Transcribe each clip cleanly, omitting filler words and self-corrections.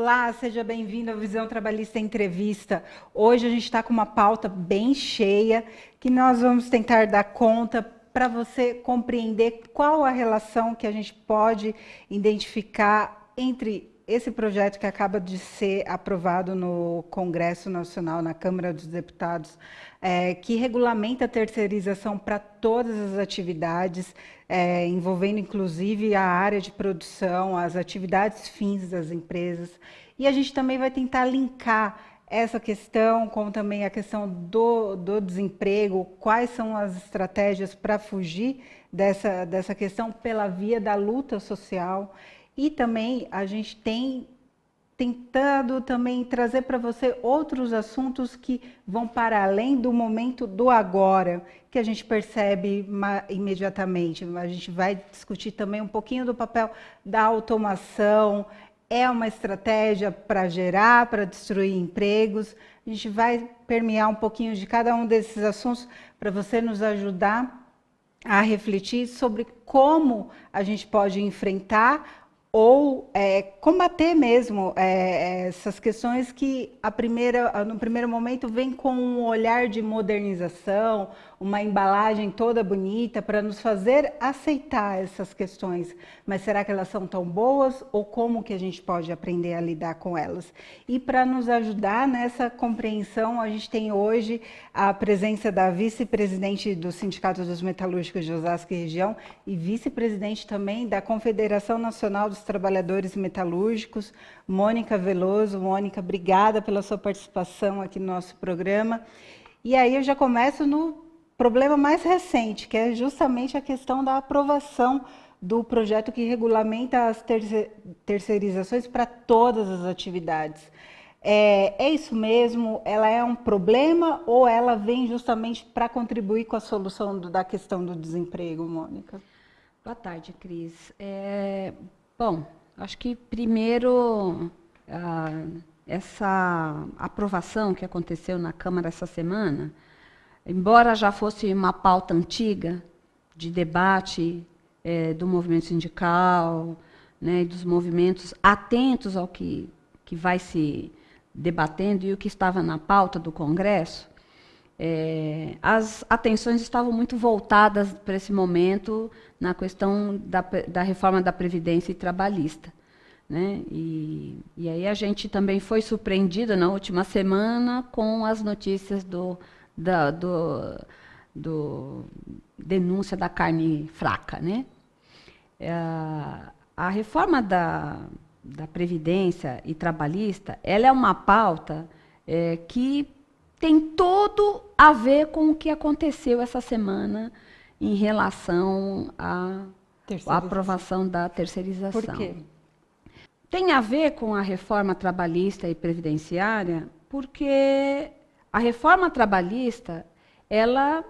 Olá, seja bem-vindo à Visão Trabalhista Entrevista. Hoje a gente está com uma pauta bem cheia que nós vamos tentar dar conta para você compreender qual a relação que a gente pode identificar entre esse projeto que acaba de ser aprovado no Congresso Nacional, na Câmara dos Deputados, que regulamenta a terceirização para todas as atividades, envolvendo inclusive a área de produção, as atividades fins das empresas. E a gente também vai tentar linkar essa questão com também a questão do desemprego, quais são as estratégias para fugir dessa questão pela via da luta social. E também a gente tem tentado também trazer para você outros assuntos que vão para além do momento do agora, que a gente percebe imediatamente. A gente vai discutir também um pouquinho do papel da automação. É uma estratégia para gerar, para destruir empregos. A gente vai permear um pouquinho de cada um desses assuntos para você nos ajudar a refletir sobre como a gente pode enfrentar ou combater mesmo essas questões que no primeiro momento vem com um olhar de modernização, uma embalagem toda bonita para nos fazer aceitar essas questões. Mas será que elas são tão boas ou como que a gente pode aprender a lidar com elas? E para nos ajudar nessa compreensão, a gente tem hoje a presença da vice-presidente do Sindicato dos Metalúrgicos de Osasco e Região e vice-presidente também da Confederação Nacional dos Trabalhadores Metalúrgicos, Mônica Veloso. Mônica, obrigada pela sua participação aqui no nosso programa. E aí eu já começo no problema mais recente, que é justamente a questão da aprovação do projeto que regulamenta as terceirizações para todas as atividades. É isso mesmo? Ela é um problema ou ela vem justamente para contribuir com a solução da questão do desemprego, Mônica? Boa tarde, Cris. Bom, acho que primeiro essa aprovação que aconteceu na Câmara essa semana, embora já fosse uma pauta antiga de debate do movimento sindical, né, dos movimentos atentos ao que vai se debatendo e o que estava na pauta do Congresso, as atenções estavam muito voltadas para esse momento na questão da reforma da Previdência e Trabalhista. Né? E aí a gente também foi surpreendida na última semana com as notícias da denúncia da carne fraca. Né? A reforma da Previdência e Trabalhista, ela é uma pauta que tem todo a ver com o que aconteceu essa semana em relação à aprovação da terceirização. Por quê? Tem a ver com a reforma trabalhista e previdenciária, porque a reforma trabalhista, ela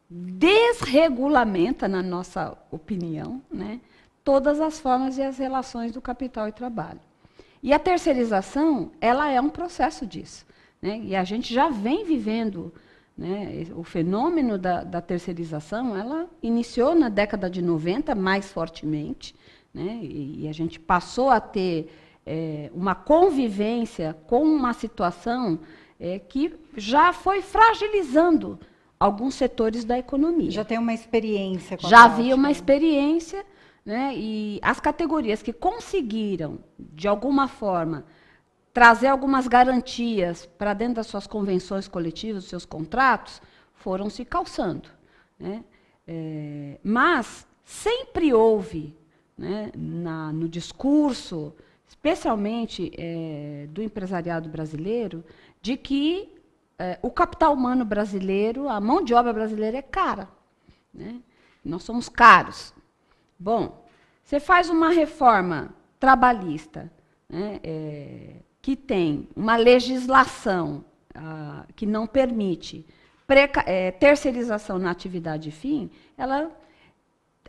desregulamenta, na nossa opinião, né, todas as formas e as relações do capital e trabalho. E a terceirização, ela é um processo disso. Né? E a gente já vem vivendo, né, o fenômeno da terceirização, ela iniciou na década de 90 mais fortemente, né, e a gente passou a ter uma convivência com uma situação que já foi fragilizando alguns setores da economia. Já tem uma experiência com a Já prática. havia uma experiência, né, e as categorias que conseguiram, de alguma forma, trazer algumas garantias para dentro das suas convenções coletivas, dos seus contratos, foram se calçando. Né? Mas sempre houve, né, no discurso, especialmente do empresariado brasileiro, de que o capital humano brasileiro, a mão de obra brasileira é cara. Né? Nós somos caros. Bom, você faz uma reforma trabalhista, né, que tem uma legislação que não permite terceirização na atividade fim, ela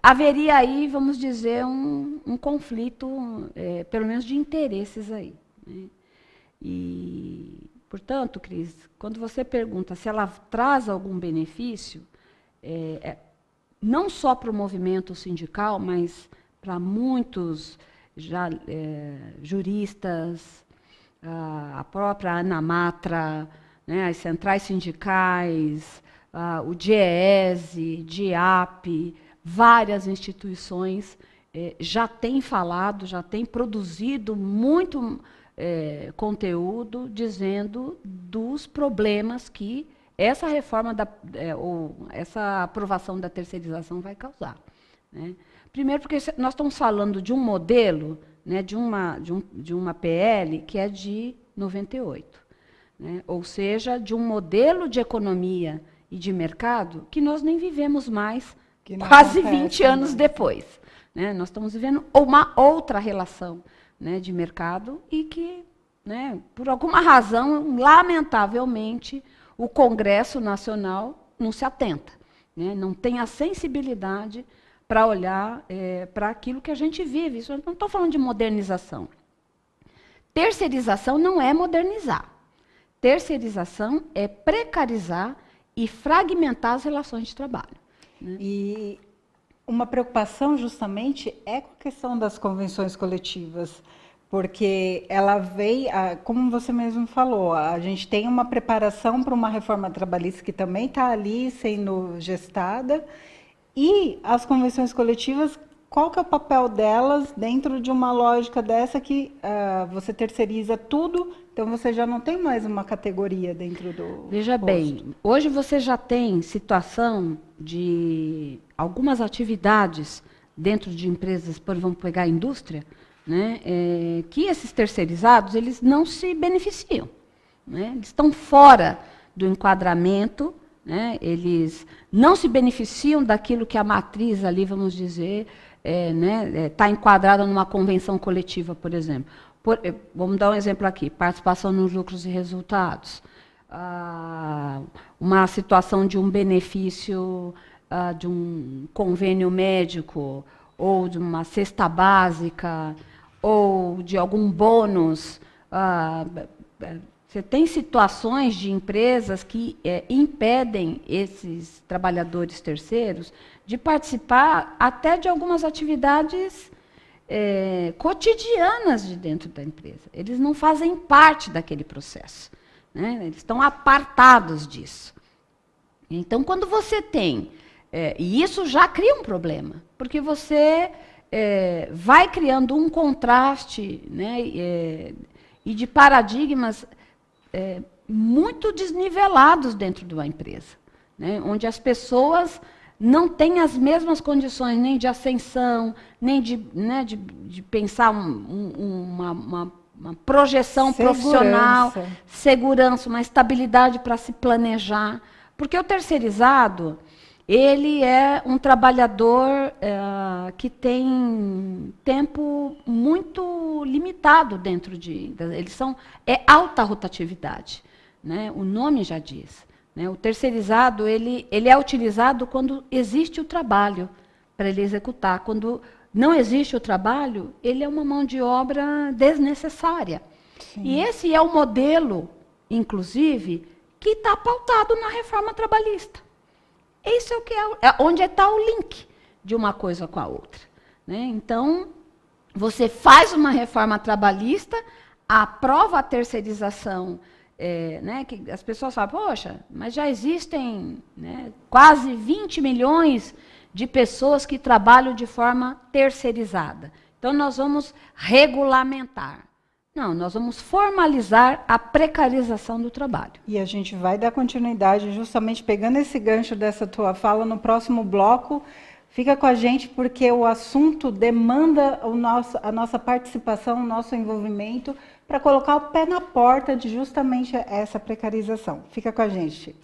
haveria aí, vamos dizer, um conflito, pelo menos de interesses aí. Né? E, portanto, Cris, quando você pergunta se ela traz algum benefício, não só para o movimento sindical, mas para muitos juristas, a própria ANAMATRA, né, as centrais sindicais, o DIEESE, DIAP, várias instituições já têm falado, já têm produzido muito conteúdo dizendo dos problemas que essa reforma, ou essa aprovação da terceirização vai causar. Né? Primeiro, porque nós estamos falando de um modelo, né, de uma PL que é de 98. Né? Ou seja, de um modelo de economia e de mercado que nós nem vivemos mais quase 20 anos depois. Né? Nós estamos vivendo uma outra relação, né, de mercado e que, né, por alguma razão, lamentavelmente, o Congresso Nacional não se atenta, né? Não tem a sensibilidade para olhar para aquilo que a gente vive. Isso, eu não estou falando de modernização. Terceirização não é modernizar. Terceirização é precarizar e fragmentar as relações de trabalho. Né? E uma preocupação justamente é com a questão das convenções coletivas, porque ela veio, como você mesmo falou, a gente tem uma preparação para uma reforma trabalhista que também está ali sendo gestada, e as convenções coletivas, qual que é o papel delas dentro de uma lógica dessa que você terceiriza tudo, então você já não tem mais uma categoria dentro do Veja posto. Bem, hoje você já tem situação de algumas atividades dentro de empresas, vamos pegar a indústria, né, que esses terceirizados eles não se beneficiam. Né, eles estão fora do enquadramento, né, eles não se beneficiam daquilo que a matriz ali, vamos dizer, está enquadrada numa convenção coletiva, por exemplo. Vamos dar um exemplo aqui, participação nos lucros e resultados. Uma situação de um benefício, de um convênio médico, ou de uma cesta básica, ou de algum bônus. Você tem situações de empresas que impedem esses trabalhadores terceiros de participar até de algumas atividades cotidianas de dentro da empresa. Eles não fazem parte daquele processo. Né? Eles estão apartados disso. Então, quando você tem... e isso já cria um problema, porque você vai criando um contraste, né, e de paradigmas muito desnivelados dentro de uma empresa, né, onde as pessoas não têm as mesmas condições nem de ascensão, nem de pensar uma projeção profissional, segurança, uma estabilidade para se planejar. Porque o terceirizado, ele é um trabalhador que tem tempo muito limitado dentro de... É alta rotatividade, né? O nome já diz. Né? O terceirizado, ele é utilizado quando existe o trabalho para ele executar. Quando não existe o trabalho, ele é uma mão de obra desnecessária. Sim. E esse é o modelo, inclusive, que está pautado na reforma trabalhista. Isso é o que onde está o link de uma coisa com a outra. Né? Então, você faz uma reforma trabalhista, aprova a terceirização, né, que as pessoas falam, poxa, mas já existem, né, quase 20 milhões de pessoas que trabalham de forma terceirizada. Então, nós vamos regulamentar. Não, nós vamos formalizar a precarização do trabalho. E a gente vai dar continuidade, justamente pegando esse gancho dessa tua fala, no próximo bloco. Fica com a gente, porque o assunto demanda a nossa participação, o nosso envolvimento, para colocar o pé na porta de justamente essa precarização. Fica com a gente.